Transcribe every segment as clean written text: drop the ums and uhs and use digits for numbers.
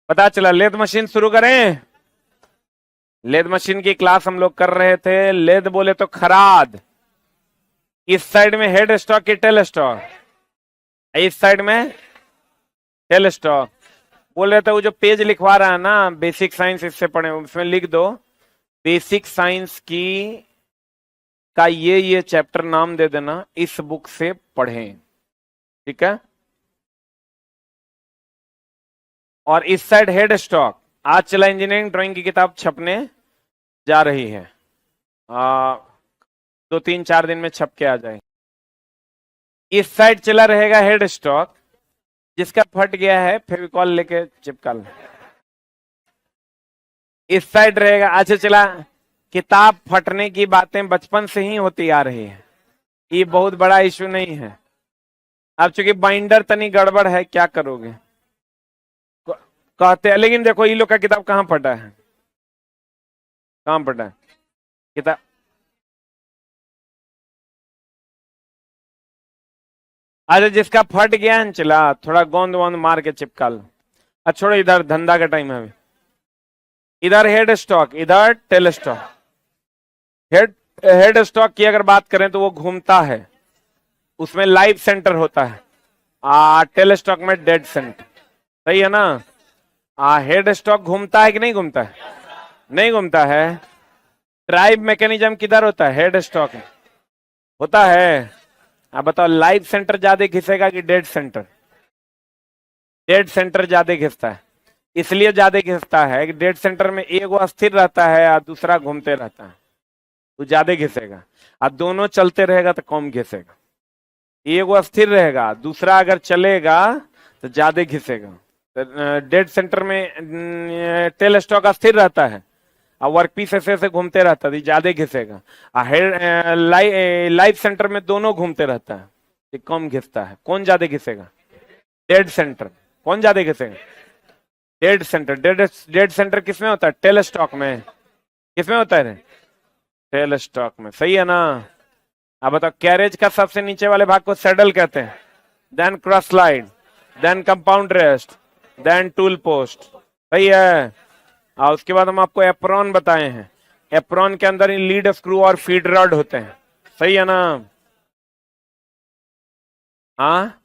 पता चला। Lathe machine शुरू करें। लेद मशीन की क्लास हम लोग कर रहे थे। लेद बोले तो खराद। इस साइड में हेड स्टॉक की टेल स्टॉक, इस साइड में टेल स्टॉक। बोल रहे थे वो जो पेज लिखवा रहा है ना बेसिक साइंस, इससे पढ़े, उसमें लिख दो बेसिक साइंस की का ये चैप्टर नाम दे देना, इस बुक से पढ़ें। ठीक है। और इस साइड हेड स्टॉक। आज चला इंजीनियरिंग ड्राइंग की किताब छपने जा रही है। 2-3-4 दिन में छप के आ जाए। इस साइड चला रहेगा हेड स्टॉक, जिसका फट गया है फेविकॉल लेके चिपका लो। इस साइड रहेगा। अच्छा चला, किताब फटने की बातें बचपन से ही होती आ रही है, ये बहुत बड़ा इशू नहीं है। अब चूंकि बाइंडर तनी गड़बड़ है, क्या करोगे, कहते हैं। लेकिन देखो ये लोग का किताब कहाँ फटा है, कहाँ फटा है किताब। अरे जिसका फट गया है चला, थोड़ा गोंद वोंद मार के चिपका लो। अच्छा छोड़ो, इधर धंधा का टाइम है अभी। इधर हेड स्टॉक, इधर टेल स्टॉक। हेड स्टॉक की अगर बात करें तो वो घूमता है, उसमें लाइव सेंटर होता है। टेल स्टॉक में डेड सेंटर। सही है ना। हेड स्टॉक घूमता है कि नहीं घूमता है, नहीं घूमता है। ड्राइव मैकेनिज्म किधर होता है, हेड स्टॉक में होता है। आप बताओ लाइव सेंटर ज्यादा घिसेगा कि डेड सेंटर। डेड सेंटर ज्यादा घिसता है। इसलिए ज्यादा घिसता है कि डेड सेंटर में एक वो अस्थिर रहता है और दूसरा घूमते रहता है, तो ज्यादा घिसेगा। और दोनों चलते रहेगा तो कम घिसेगा। एक वो अस्थिर रहेगा, दूसरा अगर चलेगा तो ज्यादा घिसेगा। डेड सेंटर में टेल स्टॉक अस्थिर रहता है और वर्कपीस ऐसे ऐसे घूमते रहता है, ज्यादा घिसेगा। लाइफ सेंटर में दोनों घूमते रहता है, ये कम घिसता है। कौन ज्यादा घिसेगा, डेड सेंटर। कौन ज्यादा घिसेगा, डेड सेंटर। डेड सेंटर किसमें होता है, टेल स्टॉक में। किसमें होता है, टेल स्टॉक में। सही है ना। अब बताओ कैरेज का सबसे नीचे वाले भाग को सैडल कहते हैं, then cross slide, then compound rest, then tool post. सही है। और उसके बाद हम आपको एप्रॉन बताए हैं। एप्रॉन के अंदर ही लीड स्क्रू और फीड रॉड होते हैं। सही है ना। हाँ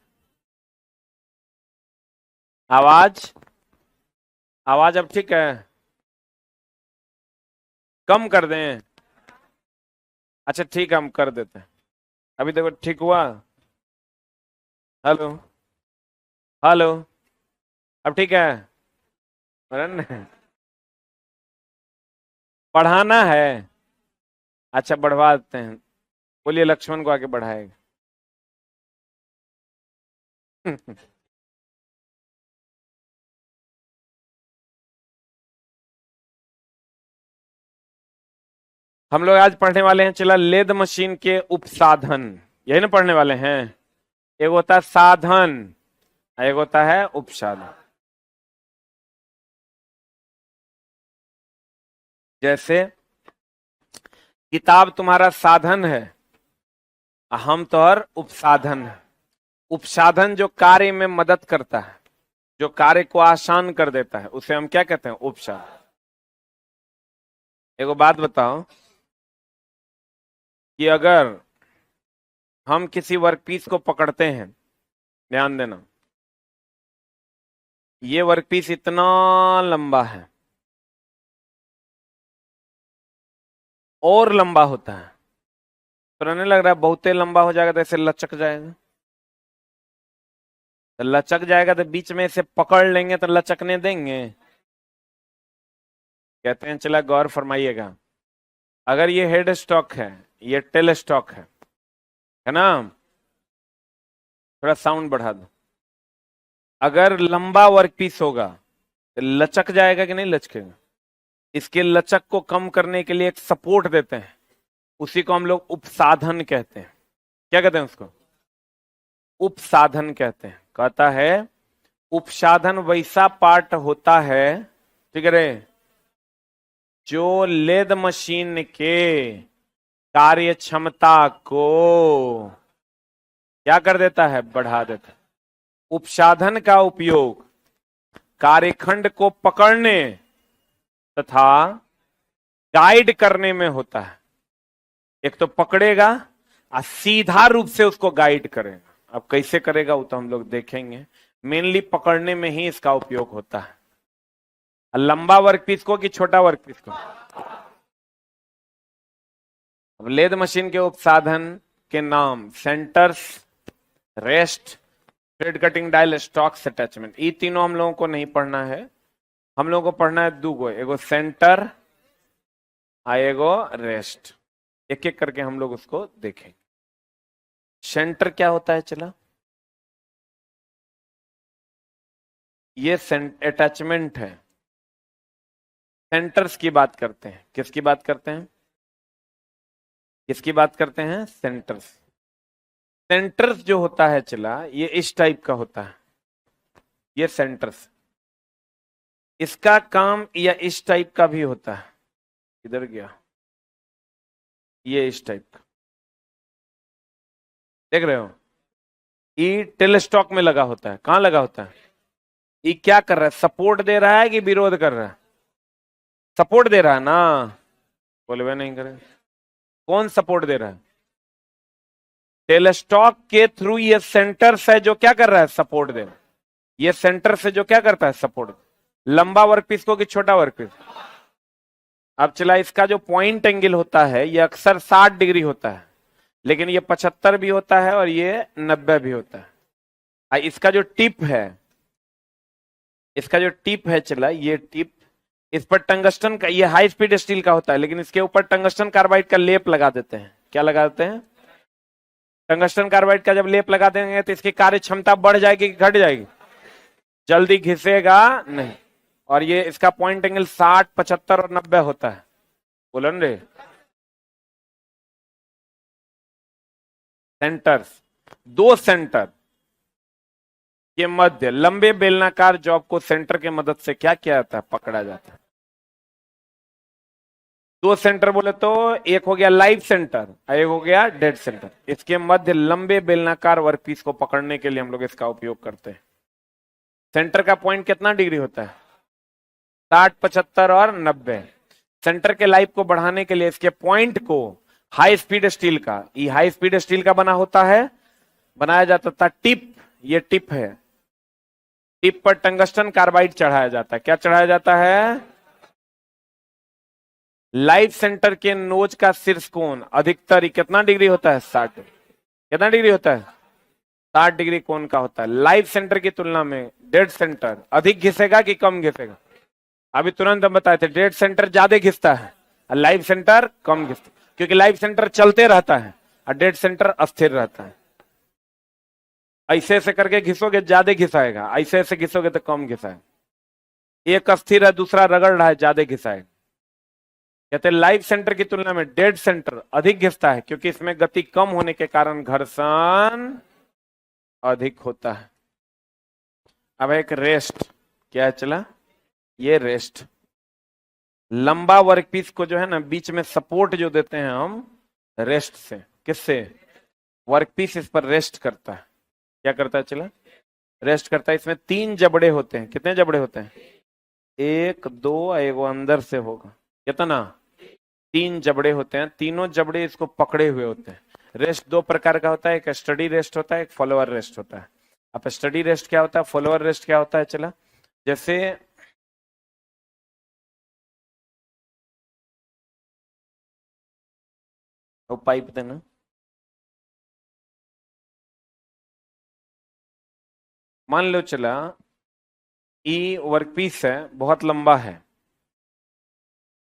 आवाज, आवाज अब ठीक है, कम कर दें। अच्छा ठीक है, हम कर देते हैं। अभी देखो ठीक हुआ। हेलो, हेलो, अब ठीक है। बढ़ाना है। अच्छा बढ़वा देते हैं। बोलिए लक्ष्मण को आगे बढ़ाएगा। हम लोग आज पढ़ने वाले हैं चला लेद मशीन के उपसाधन। यही ना पढ़ने वाले हैं। एक होता है साधन, एक होता है उपसाधन। जैसे किताब तुम्हारा साधन है, हम तो और उपसाधन है। उपसाधन जो कार्य में मदद करता है, जो कार्य को आसान कर देता है, उसे हम क्या कहते हैं, उपसाधन। एगो बात बताओ कि अगर हम किसी वर्कपीस को पकड़ते हैं, ध्यान देना, ये वर्कपीस इतना लंबा है और लंबा होता है, तो नहीं लग रहा है बहुत लंबा हो जाएगा तो ऐसे लचक जाएगा। तो लचक जाएगा तो बीच में इसे पकड़ लेंगे तो लचकने देंगे। कहते हैं चला गौर फरमाइएगा, अगर ये हेड स्टॉक है, ये टेल स्टॉक है ना। थोड़ा साउंड बढ़ा दो। अगर लंबा वर्कपीस होगा तो लचक जाएगा कि नहीं लचकेगा। इसके लचक को कम करने के लिए एक सपोर्ट देते हैं, उसी को हम लोग उपसाधन कहते हैं। क्या कहते हैं उसको, उपसाधन कहते हैं। कहता है उपसाधन वैसा पार्ट होता है, ठीक है रे, जो लेद मशीन के कार्य क्षमता को क्या कर देता है, बढ़ा देता है। उपसाधन का उपयोग कार्यखंड को पकड़ने तथा गाइड करने में होता है। एक तो पकड़ेगा और सीधा रूप से उसको गाइड करेगा। अब कैसे करेगा वो तो हम लोग देखेंगे। मेनली पकड़ने में ही इसका उपयोग होता है। लंबा वर्कपीस को कि छोटा वर्कपीस को? अब लेद मशीन के उपसाधन के नाम centres, rest, thread cutting dial, stocks attachment. ये तीनों हम लोगों को नहीं पढ़ना है। हम लोगों को पढ़ना है दो गो, एगो सेंटर एगो रेस्ट। एक एक करके हम लोग उसको देखेंगे। सेंटर क्या होता है? चला, ये अटैचमेंट है। सेंटर्स की बात करते हैं। किसकी बात करते हैं? किसकी बात करते हैं? सेंटर्स। सेंटर्स जो होता है चला, ये इस टाइप का होता है। ये सेंटर्स, इसका काम या इस टाइप का भी होता है। इधर गया, ये इस टाइप का देख रहे हो? ये टेलीस्टॉक में लगा होता है। कहां लगा होता है? ये क्या कर रहा है? सपोर्ट दे रहा है कि विरोध कर रहा है? सपोर्ट दे रहा है ना, बोलवे नहीं करे। कौन सपोर्ट दे रहा है? टेलीस्टॉक के थ्रू ये सेंटर से जो क्या कर रहा है? सपोर्ट दे रहा है। ये सेंटर से जो क्या करता है? सपोर्ट। लंबा वर्कपीस को कि छोटा वर्कपीस? अब चला, इसका जो पॉइंट एंगल होता है ये अक्सर 60 डिग्री होता है, लेकिन ये 75 भी होता है और ये 90 भी होता है। इसका जो टिप है, इसका जो टिप है चला, ये टिप, इस पर टंगस्टन का, ये हाई स्पीड स्टील का होता है, लेकिन इसके ऊपर टंगस्टन कार्बाइड का लेप लगा देते हैं। क्या लगा देते हैं? टंगस्टन कार्बाइड का जब लेप लगा देंगे तो इसकी कार्य क्षमता बढ़ जाएगी कि घट जाएगी? जल्दी घिसेगा नहीं। और ये इसका पॉइंट एंगल 60, 75 और 90 होता है। बोलन रे। सेंटर्स, दो सेंटर के मध्य लंबे बेलनाकार जॉब को सेंटर के मदद से क्या किया जाता है? पकड़ा जाता है। दो सेंटर बोले तो एक हो गया लाइव सेंटर, एक हो गया डेड सेंटर। इसके मध्य लंबे बेलनाकार वर्कपीस को पकड़ने के लिए हम लोग इसका उपयोग करते हैं। सेंटर का पॉइंट कितना डिग्री होता है? 60, 75 और 90। सेंटर के लाइफ को बढ़ाने के लिए इसके पॉइंट को हाई स्पीड स्टील का, ये हाई स्पीड स्टील का बना होता है, बनाया जाता था टिप। ये टिप है, टिप पर टंगस्टन कार्बाइड चढ़ाया जाता है। क्या चढ़ाया जाता है? लाइफ सेंटर के नोज का शीर्ष कोण अधिकतर कितना डिग्री होता है? 60। कितना डिग्री होता है? 60 डिग्री कोण का होता है। लाइफ सेंटर की तुलना में डेड सेंटर अधिक घिसेगा कि कम घिसेगा? अभी तुरंत हम बताए थे, डेड सेंटर ज्यादा घिसता है और लाइफ सेंटर कम घिसता है, क्योंकि लाइफ सेंटर चलते रहता है और डेड सेंटर अस्थिर रहता है। ऐसे ऐसे करके घिसोगे ज्यादा घिसाएगा, ऐसे ऐसे घिसोगे तो कम घिसाएगा। एक अस्थिर है, दूसरा रगड़ रहा है, ज्यादा घिसाएगा। कहते हैं लाइफ सेंटर की तुलना में डेड सेंटर अधिक घिसता है, क्योंकि इसमें गति कम होने के कारण घर्षण अधिक होता है। अब एक रेस्ट, क्या है चला? ये रेस्ट, लंबा वर्कपीस को जो है ना बीच में सपोर्ट जो देते हैं हम रेस्ट से। किससे? वर्कपीस इस पर रेस्ट करता है। क्या करता है चला? रेस्ट करता है। इसमें 3 जबड़े होते हैं। कितने जबड़े होते हैं? 1, 2, एगो अंदर से होगा। कितना? 3 जबड़े होते हैं। तीनों जबड़े इसको पकड़े हुए होते हैं। रेस्ट 2 प्रकार का होता है, एक स्टडी रेस्ट होता है, एक फॉलोअर रेस्ट होता है। अब स्टडी रेस्ट क्या होता है, फॉलोअर रेस्ट क्या होता है चला? जैसे वो पाइप देना, मान लो चला ये वर्कपीस है, बहुत लंबा है,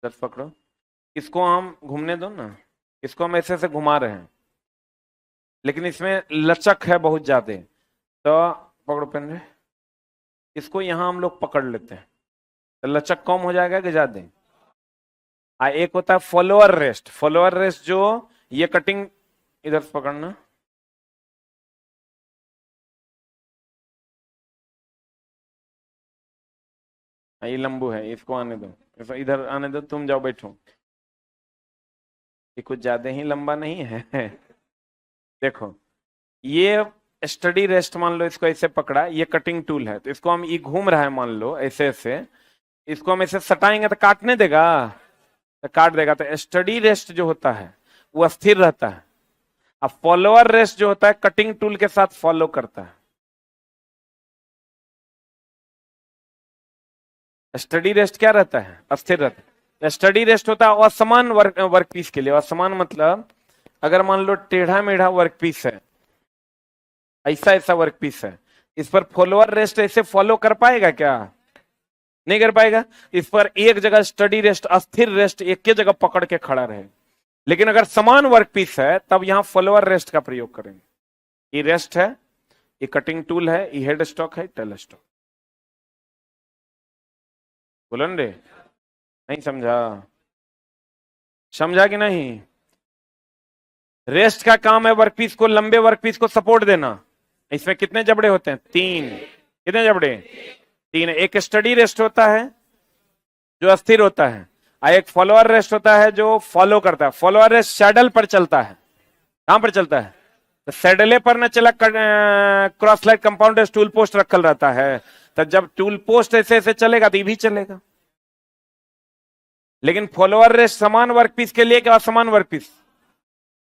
10 पकड़ो, इसको हम घूमने दो ना, इसको हम ऐसे ऐसे घुमा रहे हैं, लेकिन इसमें लचक है बहुत ज्यादा, तो पकड़ो पेन, इसको यहां हम लोग पकड़ लेते हैं तो लचक कम हो जाएगा कि ज्यादा? एक होता है फॉलोअर रेस्ट। फॉलोअर रेस्ट जो ये कटिंग, इधर से पकड़ना, ये लंबू है, इसको आने दो, इधर आने दो, तुम जाओ बैठो। ये कुछ ज्यादा ही लंबा नहीं है देखो, ये स्टडी रेस्ट मान लो, इसको ऐसे पकड़ा, ये कटिंग टूल है, तो इसको हम, ये घूम रहा है मान लो ऐसे ऐसे, इसको हम ऐसे सटाएंगे तो काटने देगा, तो काट देगा। तो स्टडी रेस्ट जो होता है वो अस्थिर रहता है। अब फॉलोअर रेस्ट जो होता है कटिंग टूल के साथ फॉलो करता है। स्टडी रेस्ट क्या रहता है? अस्थिर रहता है। स्टडी रेस्ट होता है असमान वर्क पीस के लिए। असमान मतलब अगर मान लो टेढ़ा मेढ़ा वर्क पीस है, ऐसा ऐसा वर्क पीस है, इस पर फॉलोअर रेस्ट ऐसे फॉलो कर पाएगा क्या? नहीं कर पाएगा। इस पर एक जगह स्टडी रेस्ट, अस्थिर रेस्ट एक ही जगह पकड़ के खड़ा रहे। लेकिन अगर समान वर्क पीस है तब यहां फॉलोअर रेस्ट का प्रयोग करेंगे। ये रेस्ट है, ये कटिंग टूल है, ये हेड स्टॉक है, टेल स्टॉक। बोलो रे, नहीं समझा? समझा कि नहीं? रेस्ट का काम है वर्कपीस को, लंबे वर्कपीस को सपोर्ट देना। इसमें कितने जबड़े होते हैं? 3। कितने जबड़े? 3। एक स्टडी रेस्ट होता है जो अस्थिर होता है, और एक फॉलोअर रेस्ट होता है जो फॉलो करता है। फॉलोअर रेस्ट सैडल पर चलता है। कहां पर चलता है? तो सैडले पर न चला, cross light compound tool post रखल रहता है, तो जब टूल पोस्ट ऐसे ऐसे चलेगा तो ये भी चलेगा। लेकिन फॉलोअर रेस्ट समान वर्कपीस के लिए क्या असमान वर्कपीस?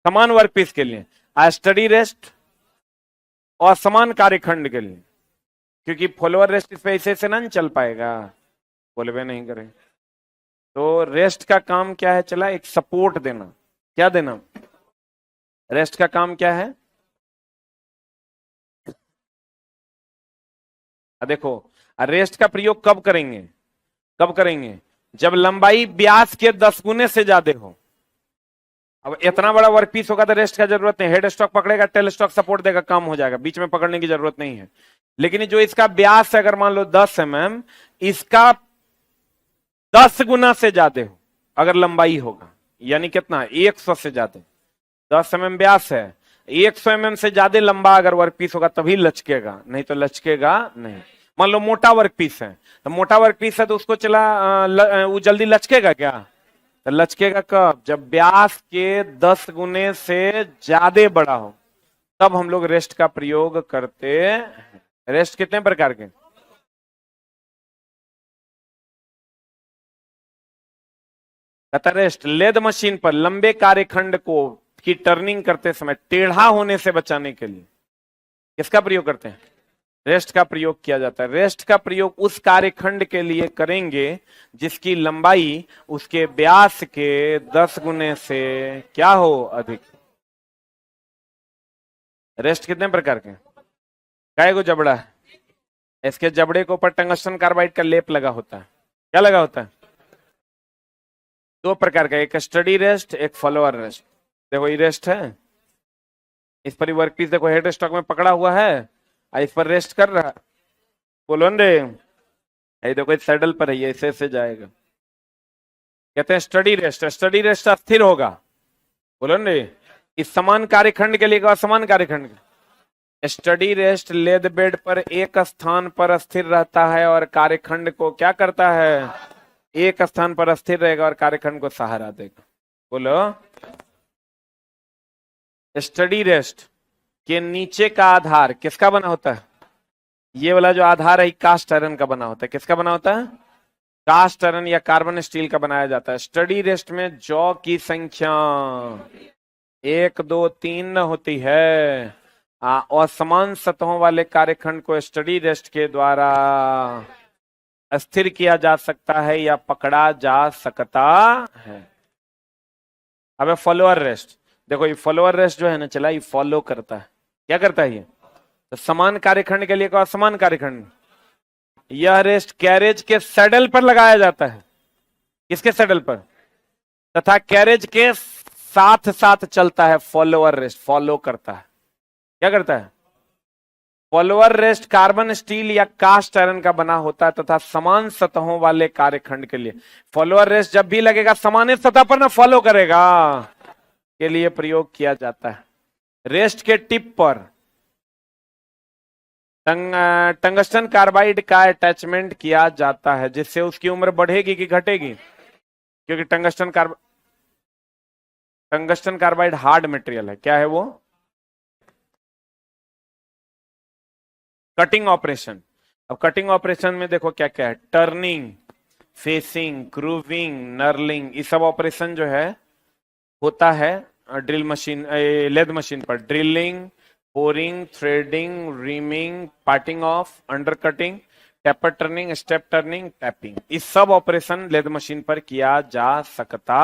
समान वर्कपीस के लिए। स्टडी रेस्ट असमान कार्यखंड के लिए, क्योंकि फॉलोअर रेस्ट इस पे ऐसे ऐसे ना चल पाएगा, बोलवे नहीं करें। तो रेस्ट का काम क्या है? चला, एक सपोर्ट देना। क्या देना? रेस्ट का काम क्या है? देखो, रेस्ट का प्रयोग कब करेंगे? कब करेंगे? जब लंबाई व्यास के 10 गुने से ज्यादा हो। अब इतना बड़ा वर्कपीस होगा तो रेस्ट का जरूरत नहीं, हेड स्टॉक पकड़ेगा, टेल स्टॉक सपोर्ट देगा, काम हो जाएगा, बीच में पकड़ने की जरूरत नहीं है। लेकिन जो इसका व्यास है, अगर मान लो 10 mm, इसका 10 गुना से ज्यादा हो अगर लंबाई होगा, यानी कितना? 100 से ज्यादा। 10 mm व्यास है, 100 mm से ज्यादा लंबा अगर वर्कपीस होगा तभी लचकेगा, नहीं तो लचकेगा नहीं। मान लो मोटा वर्कपीस है, तो मोटा वर्कपीस है तो उसको चला वो जल्दी लचकेगा क्या? तो लचकेगा कब? जब व्यास के 10 गुने से ज्यादा बड़ा हो, तब हम लोग रेस्ट का प्रयोग करते हैं। रेस्ट कितने प्रकार के? कहता रेस्ट लेद मशीन पर लंबे कार्यखंड को की टर्निंग करते समय टेढ़ा होने से बचाने के लिए किसका प्रयोग करते हैं? रेस्ट का प्रयोग किया जाता है। रेस्ट का प्रयोग उस कार्यखंड के लिए करेंगे जिसकी लंबाई उसके व्यास के 10 गुने से क्या हो? अधिक। रेस्ट कितने प्रकार के? काय को जबड़ा है, इसके जबड़े के ऊपर टंगस्टन कार्बाइड का लेप लगा होता है। क्या लगा होता है? 2 प्रकार का, एक स्टडी रेस्ट, एक फॉलोअर रेस्ट। देखो ये रेस्ट है, इस पर वर्कपीस देखो हेड स्टॉक में पकड़ा हुआ है, इस पर रेस्ट कर रहा है। बोलो रे, ये देखो इस सैडल पर है, ये ऐसे ऐसे जाएगा, कहते हैं स्टडी रेस्ट। स्टडी रेस्ट अस्थिर होगा। बोलो रे, इस समान कार्यखंड के लिए असमान कार्यखंड के। स्टडी रेस्ट लेद बेड पर एक स्थान पर स्थिर रहता है और कार्यखंड को क्या करता है? एक स्थान पर स्थिर रहेगा और कार्यखंड को सहारा देगा। बोलो, स्टडी रेस्ट के नीचे का आधार किसका बना होता है? ये वाला जो आधार है कास्ट आयरन का बना होता है। किसका बना होता है? कास्ट आयरन या कार्बन स्टील का बनाया जाता है। स्टडी रेस्ट में जॉ की संख्या 1 2 3 होती है। और समान सतहों वाले कार्यखंड को स्टडी रेस्ट के द्वारा अस्थिर किया जा सकता है या पकड़ा जा सकता है। अब फॉलोअर रेस्ट देखो, ये फॉलोअर रेस्ट जो है ना चला, ये फॉलो करता है। क्या करता है ये? तो समान कार्यखंड के लिए को असमान कार्यखंड। यह रेस्ट कैरेज के सैडल पर लगाया जाता है। किसके सैडल पर? तथा कैरेज के साथ साथ चलता है। फॉलोअर रेस्ट फॉलो करता है। क्या करता है? फॉलोअर रेस्ट कार्बन स्टील या कास्ट आयरन का बना होता है तथा समान सतहों वाले कार्यखंड के लिए। फॉलोअर रेस्ट जब भी लगेगा समान सतह पर ना फॉलो करेगा के लिए प्रयोग किया जाता है। रेस्ट के टिप पर टंगस्टन कार्बाइड का अटैचमेंट किया जाता है, जिससे उसकी उम्र बढ़ेगी कि घटेगी? क्योंकि टंगस्टन कार्बाइड हार्ड मटेरियल है। क्या है वो? Cutting operation. अब कटिंग ऑपरेशन में देखो क्या क्या है, टर्निंग, फेसिंग, ग्रूविंग, नर्लिंग, ये सब ऑपरेशन जो है होता है ड्रिल मशीन, लेद मशीन पर। Drilling, boring, threading, reaming, parting off, under cutting, taper turning, step turning, tapping, इस सब ऑपरेशन लेद मशीन पर किया जा सकता।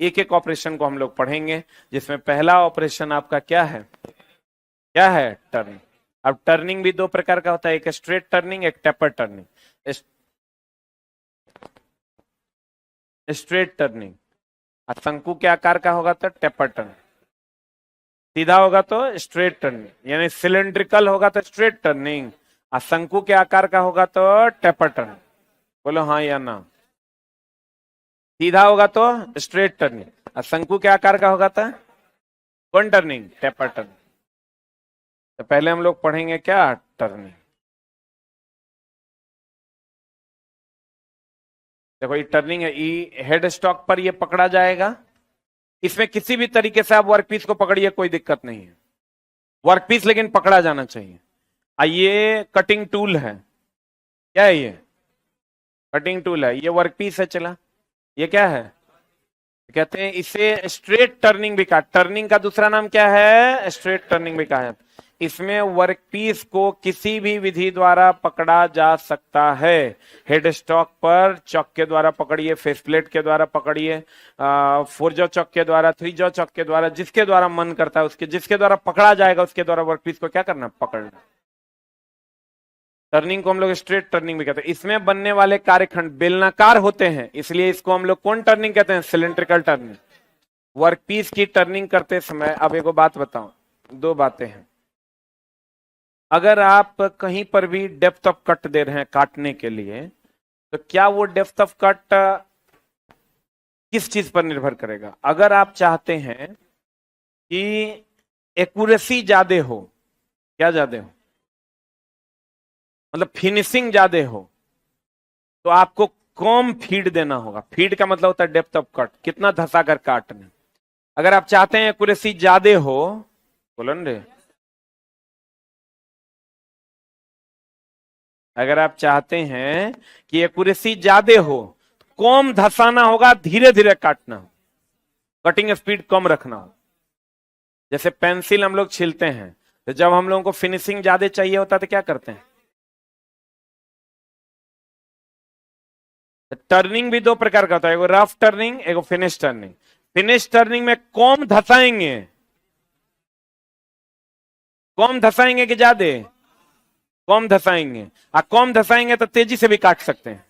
एक एक ऑपरेशन को हम लोग पढ़ेंगे, जिसमें पहला ऑपरेशन आपका क्या है, क्या है, टर्निंग। अब टर्निंग भी दो प्रकार का होता है, एक स्ट्रेट टर्निंग, एक टेपर टर्निंग। स्ट्रेट टर्निंग शंकु के आकार का होगा तो टेपर टर्निंग, सीधा होगा तो स्ट्रेट टर्निंग, यानी सिलेंड्रिकल होगा तो स्ट्रेट टर्निंग, और शंकु के आकार का होगा तो टेपर टर्निंग। बोलो हाँ या ना। सीधा होगा तो स्ट्रेट टर्निंग, और शंकु के आकार का होगा तो कौन टर्निंग, टेपर टर्निंग। तो पहले हम लोग पढ़ेंगे क्या, टर्निंग। देखो ये टर्निंग है, ये हेड स्टॉक पर ये पकड़ा जाएगा। इसमें किसी भी तरीके से आप वर्कपीस को पकड़िए, कोई दिक्कत नहीं है, वर्कपीस लेकिन पकड़ा जाना चाहिए। ये कटिंग टूल है, क्या है ये, कटिंग टूल है। ये वर्कपीस है, चला, ये क्या है, कहते हैं इसे स्ट्रेट टर्निंग भी कहा, टर्निंग का दूसरा नाम क्या है, स्ट्रेट टर्निंग भी कहा है। इसमें वर्कपीस को किसी भी विधि द्वारा पकड़ा जा सकता है। हेड स्टॉक पर चॉक के द्वारा पकड़िए, फेस प्लेट के द्वारा पकड़िए, 4 जॉ चॉक के द्वारा, 3 जॉ चॉक के द्वारा, जिसके द्वारा मन करता है उसके, जिसके द्वारा पकड़ा जाएगा उसके द्वारा वर्कपीस को क्या करना, पकड़ना। टर्निंग को हम लोग स्ट्रेट टर्निंग भी कहते हैं। इसमें बनने वाले कार्यखंड बेलनाकार होते हैं, इसलिए इसको हम लोग कौन टर्निंग कहते हैं, सिलेंड्रिकल टर्निंग। वर्कपीस की टर्निंग करते समय अब एक बात बताऊं, दो बातें हैं। अगर आप कहीं पर भी डेप्थ ऑफ कट दे रहे हैं काटने के लिए, तो क्या वो डेप्थ ऑफ कट किस चीज पर निर्भर करेगा। अगर आप चाहते हैं कि एक्यूरेसी ज्यादा हो, क्या ज्यादा हो, मतलब फिनिशिंग ज्यादा हो, तो आपको कम फीड देना होगा। फीड का मतलब होता है डेप्थ ऑफ कट, कितना धसा कर काटना। अगर आप चाहते हैं एक्यूरेसी ज्यादा हो, बोलो न रे, अगर आप चाहते हैं कि एक्यूरेसी ज्यादा हो, कम धसाना होगा, धीरे धीरे काटना हो, कटिंग स्पीड कम रखना हो। जैसे पेंसिल हम लोग छीलते हैं, तो जब हम लोगों को फिनिशिंग ज्यादा चाहिए होता है तो क्या करते हैं, टर्निंग भी दो प्रकार का होता है, एगो रफ टर्निंग, एगो फिनिश टर्निंग। फिनिश टर्निंग में कम धसाएंगे, कम धसाएंगे कि ज्यादा, कम धसाएंगे, और कम धसाएंगे तो तेजी से भी काट सकते हैं।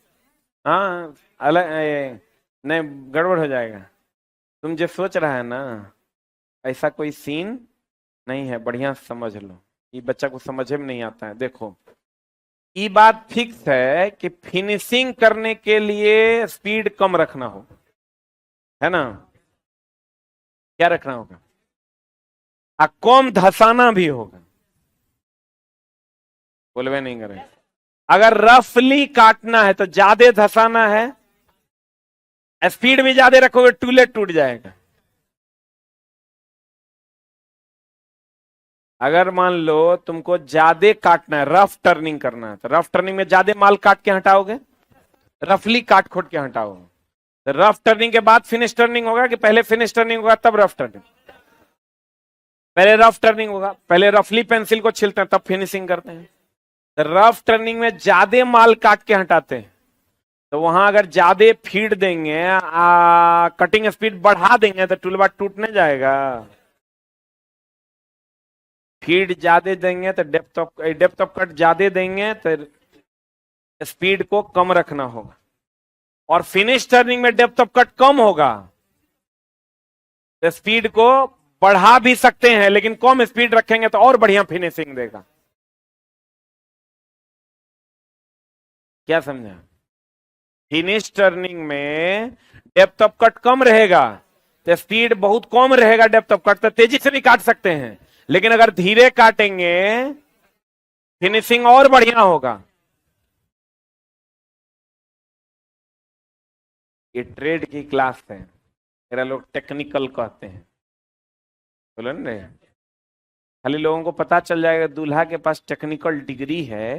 हाँ अलग नहीं, गड़बड़ हो जाएगा। तुम जो सोच रहा है ना, ऐसा कोई सीन नहीं है, बढ़िया समझ लो। ये बच्चा को समझ में नहीं आता है। देखो ये बात फिक्स है कि फिनिशिंग करने के लिए स्पीड कम रखना हो, है ना, क्या रखना होगा, कम धसाना भी होगा। बोलवे नहीं करें, अगर रफली काटना है तो ज्यादा धसाना है, स्पीड भी ज्यादा रखोगे टूले टूट जाएगा। अगर मान लो तुमको ज्यादा काटना है, रफ टर्निंग करना है, तो रफ टर्निंग में ज्यादा माल काट के हटाओगे, रफली काट खोट के हटाओगे। तो रफ टर्निंग के बाद फिनिश टर्निंग होगा कि पहले फिनिश टर्निंग होगा तब रफ टर्निंग, पहले रफ टर्निंग होगा, पहले रफली पेंसिल को छीलते हैं तब फिनिशिंग करते हैं। तो रफ टर्निंग में ज्यादा माल काट के हटाते हैं, तो वहां अगर ज्यादा फीड देंगे, कटिंग स्पीड बढ़ा देंगे तो टूलबा टूटने जाएगा। फीड ज्यादा देंगे तो डेप्थ ऑफ कट ज्यादा देंगे तो स्पीड को कम रखना होगा। और फिनिश टर्निंग में डेप्थ ऑफ कट कम होगा तो स्पीड को बढ़ा भी सकते हैं, लेकिन कम स्पीड रखेंगे तो और बढ़िया फिनिशिंग देगा। क्या समझा, फिनिश टर्निंग में डेप्थ ऑफ कट कम रहेगा तो स्पीड बहुत कम रहेगा, डेप्थ ऑफ कट तो तेजी से भी काट सकते हैं, लेकिन अगर धीरे काटेंगे फिनिशिंग और बढ़िया होगा। ये ट्रेड की क्लास है, मेरा लोग टेक्निकल कहते हैं, बोलो ना। खाली लोगों को पता चल जाएगा दूल्हा के पास टेक्निकल डिग्री है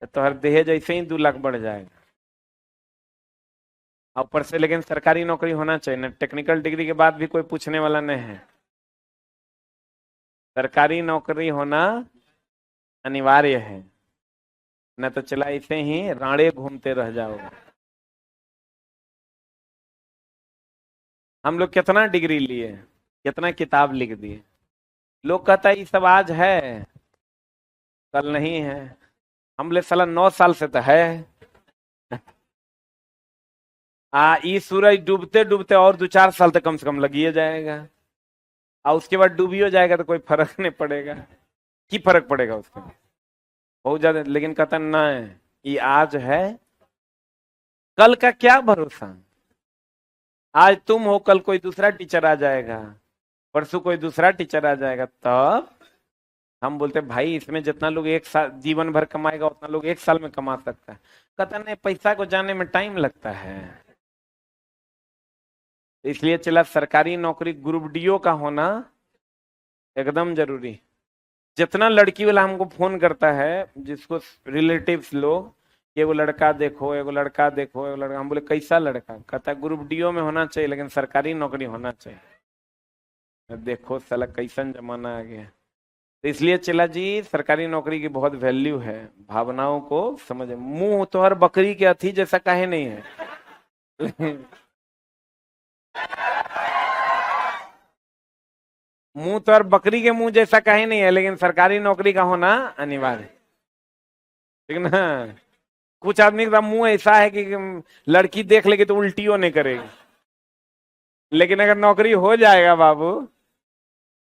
तो हर दहेज ऐसे ही 2 लाख बढ़ जाएगा। ऊपर से लेकिन सरकारी नौकरी होना चाहिए ना, टेक्निकल डिग्री के बाद भी कोई पूछने वाला नहीं है। सरकारी नौकरी होना अनिवार्य है, न तो चला ऐसे ही राड़े घूमते रह जाओगे। हम लोग कितना डिग्री लिए, कितना किताब लिख दिए, लोग कहता है ये सब आज है कल नहीं है। हम ले साला 9 साल से तो है। ये सूरज डूबते डूबते और 2-4 साल तक कम से कम लगिए जाएगा, और उसके बाद डूबी हो जाएगा तो कोई फर्क नहीं पड़ेगा। की फर्क पड़ेगा उसके बहुत ज्यादा। लेकिन कहता ना है ये आज है, कल का क्या भरोसा। आज तुम हो, कल कोई दूसरा टीचर आ जाएगा, परसों कोई दूसरा टीचर आ जाएगा, तब हम बोलते भाई इसमें जितना लोग एक साल जीवन भर कमाएगा उतना लोग 1 साल में कमा सकता है। कहता नहीं, पैसा को जाने में टाइम लगता है। इसलिए चला सरकारी नौकरी ग्रुप डीओ का होना एकदम जरूरी। जितना लड़की वाला हमको फोन करता है, जिसको रिलेटिव्स लोग, एगो लड़का देखो, एगो लड़का देखो, एगो लड़का, हम बोले कैसा लड़का, कहता है ग्रुप डीओ में होना चाहिए लेकिन सरकारी नौकरी होना चाहिए। देखो साला कैसन जमाना आ गया। तो इसलिए चला जी सरकारी नौकरी की बहुत वैल्यू है, भावनाओं को समझे। मुंह तो हर बकरी के अथी जैसा काहे नहीं है। मुंह तो हर बकरी के मुंह जैसा काहे नहीं है, लेकिन सरकारी नौकरी का होना अनिवार्य, ठीक ना। कुछ आदमी का मुंह ऐसा है कि लड़की देख लेगी तो उल्टियों नहीं करेगी, लेकिन अगर नौकरी हो जाएगा बाबू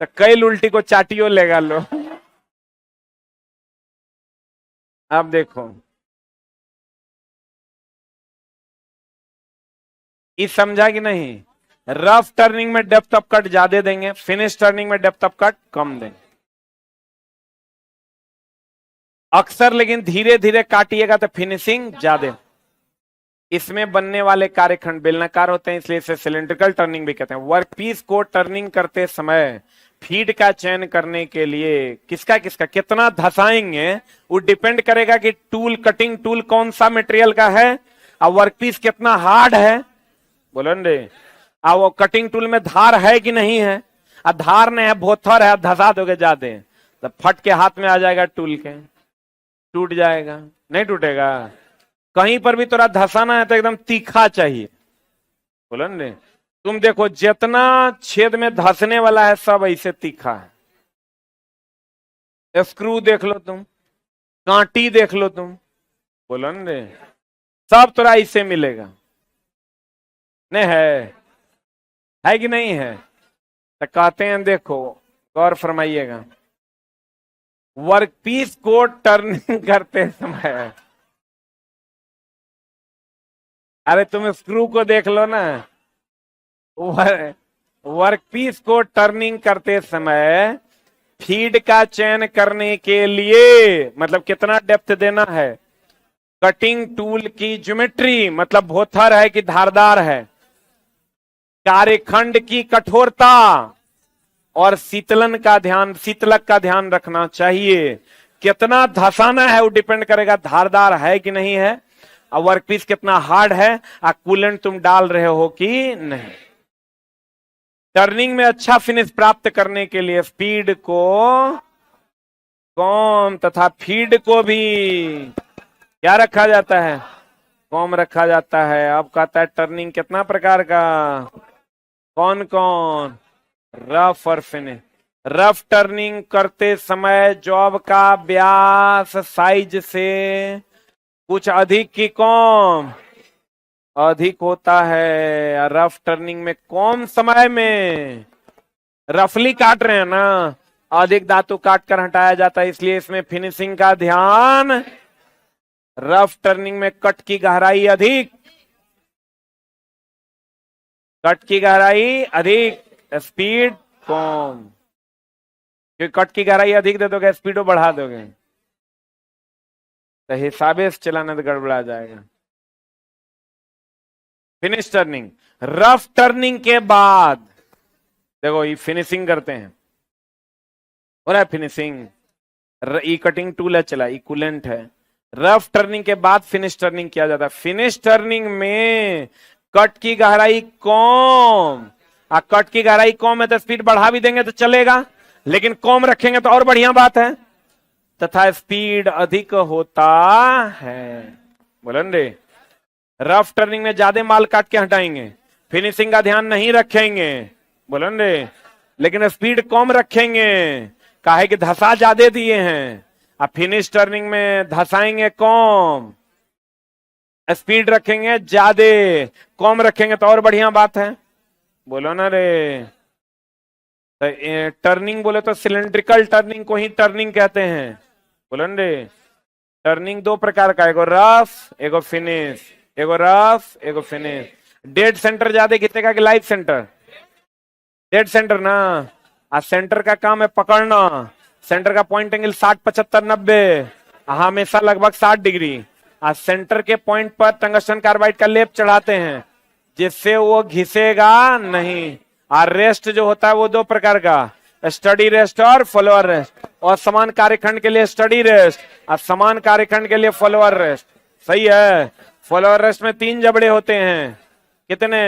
तो कई उल्टी को चाटियों लेगा लो। आप देखो इस समझा कि नहीं। रफ टर्निंग में डेप्थ ऑफ कट ज्यादा देंगे, फिनिश टर्निंग में डेप्थ ऑफ कट कम देंगे अक्सर, लेकिन धीरे धीरे काटिएगा तो फिनिशिंग ज्यादा। इसमें बनने वाले कार्यखंड बेलनाकार होते हैं, इसलिए इसे सिलेंड्रिकल टर्निंग भी कहते हैं। वर्कपीस को टर्निंग करते समय फीड का चयन करने के लिए किसका किसका कितना धसाएंगे वो डिपेंड करेगा कि टूल, कटिंग टूल कौन सा मटेरियल का है और वर्कपीस कितना हार्ड है, बोलो रे। और वो कटिंग टूल में धार है कि नहीं है, और धार नहीं है, भोथर है, धसा दोगे ज्यादा तो फट के हाथ में आ जाएगा टूल के, टूट जाएगा। नहीं टूटेगा। कहीं पर भी थोड़ा धसाना है तो एकदम तीखा चाहिए, बोलो ने। तुम देखो जितना छेद में धसने वाला है सब ऐसे तीखा है। स्क्रू देख लो तुम, कांटी देख लो तुम, बोलो ने, सब थोड़ा ऐसे मिलेगा। नहीं है कि नहीं है। तो कहते हैं देखो गौर फरमाइएगा, वर्कपीस को टर्निंग करते समय, अरे तुम स्क्रू को देख लो ना, वर्कपीस को टर्निंग करते समय फीड का चयन करने के लिए मतलब कितना डेप्थ देना है, कटिंग टूल की ज्योमेट्री मतलब भोथर है कि धारदार है, कार्यखंड की कठोरता और शीतलक का ध्यान रखना चाहिए। कितना धसाना है वो डिपेंड करेगा धारदार है कि नहीं है, और वर्कपीस कितना हार्ड है, और कूलेंट तुम डाल रहे हो कि नहीं। टर्निंग में अच्छा फिनिश प्राप्त करने के लिए स्पीड को कम तथा फीड को भी क्या रखा जाता है, कम रखा जाता है। अब कहता है टर्निंग कितना प्रकार का, कौन कौन, रफ और फिनिश। रफ टर्निंग करते समय जॉब का व्यास साइज से कुछ अधिक की कम अधिक होता है। रफ टर्निंग में कम समय में रफली काट रहे हैं ना, अधिक धातु काट कर हटाया जाता है, इसलिए इसमें फिनिशिंग का ध्यान। रफ टर्निंग में कट की गहराई अधिक, कट की गहराई अधिक, स्पीड कम। क्योंकि कट की गहराई अधिक दे दोगे स्पीडो बढ़ा दोगे तो हिसाबे से चलाना तो गड़बड़ा जाएगा। फिनिश टर्निंग, रफ टर्निंग के बाद देखो ये फिनिशिंग करते हैं, हो रहा है फिनिशिंग। ई कटिंग टूल है, चला इक्विवेलेंट है। रफ टर्निंग के बाद फिनिश टर्निंग किया जाता है। फिनिश टर्निंग में कट की गहराई कम, कट की गहराई कम है तो स्पीड बढ़ा भी देंगे तो चलेगा, लेकिन कम रखेंगे तो और बढ़िया बात है, तथा स्पीड अधिक होता है। बोलन रे, रफ टर्निंग में ज्यादा माल काट के हटाएंगे, फिनिशिंग का ध्यान नहीं रखेंगे, बोलन रे, लेकिन स्पीड कम रखेंगे, काहे कि धसा ज्यादा दिए हैं। अब फिनिश टर्निंग में धसाएंगे कम, स्पीड रखेंगे ज्यादा, कम रखेंगे तो और बढ़िया बात है। बोलो ना रे, तो टर्निंग बोले तो सिलेंड्रिकल टर्निंग को ही टर्निंग कहते हैं। बोलो ना रे, टर्निंग दो प्रकार का, एगो रफ एगो फिनिश, एगो रफ एगो फिनिश। डेड सेंटर ज्यादा खींचेगा कि लाइव सेंटर? डेड सेंटर ना। आज सेंटर का काम है पकड़ना, सेंटर का पॉइंट एंगल 60, 75, 90 हमेशा लगभग 60 डिग्री। आज सेंटर के पॉइंट पर टंगस्टन कार्बाइड का लेप चढ़ाते हैं जिससे वो घिसेगा नहीं। और रेस्ट जो होता है वो दो प्रकार का, स्टडी रेस्ट और फॉलोअर रेस्ट। और समान कार्यखंड के लिए स्टडी रेस्ट और समान कार्यखंड के लिए फॉलोअर रेस्ट। सही है। फॉलोअर रेस्ट में 3 जबड़े होते हैं। कितने?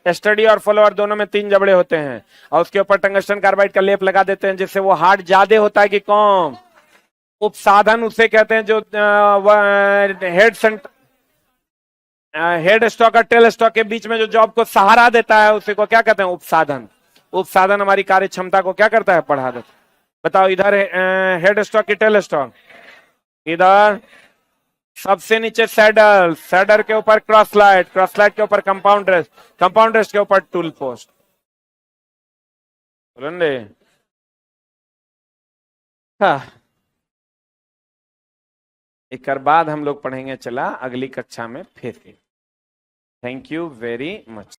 स्टडी और फॉलोअर दोनों में 3 जबड़े होते हैं और उसके ऊपर टंगस्टन कार्बाइड का लेप लगा देते हैं जिससे वो हार्ड ज्यादा होता है कि कम। उपसाधन उसे कहते हैं जो हेड स्टॉक और टेल स्टॉक के बीच में जो जॉब को सहारा देता है उसे को क्या कहते हैं? उपसाधन। उपसाधन हमारी कार्य क्षमता को क्या करता है? बढ़ा देता है। बताओ, इधर हेड स्टॉक की टेल स्टॉक, इधर सबसे नीचे सैडल, सैडल के ऊपर क्रॉस लाइट, क्रॉस लाइट के ऊपर कंपाउंड रेस्ट, कंपाउंड रेस्ट के ऊपर टूल पोस्ट। हाँ, एक बाद हम लोग पढ़ेंगे, चला अगली कक्षा में फिर। Thank you very much.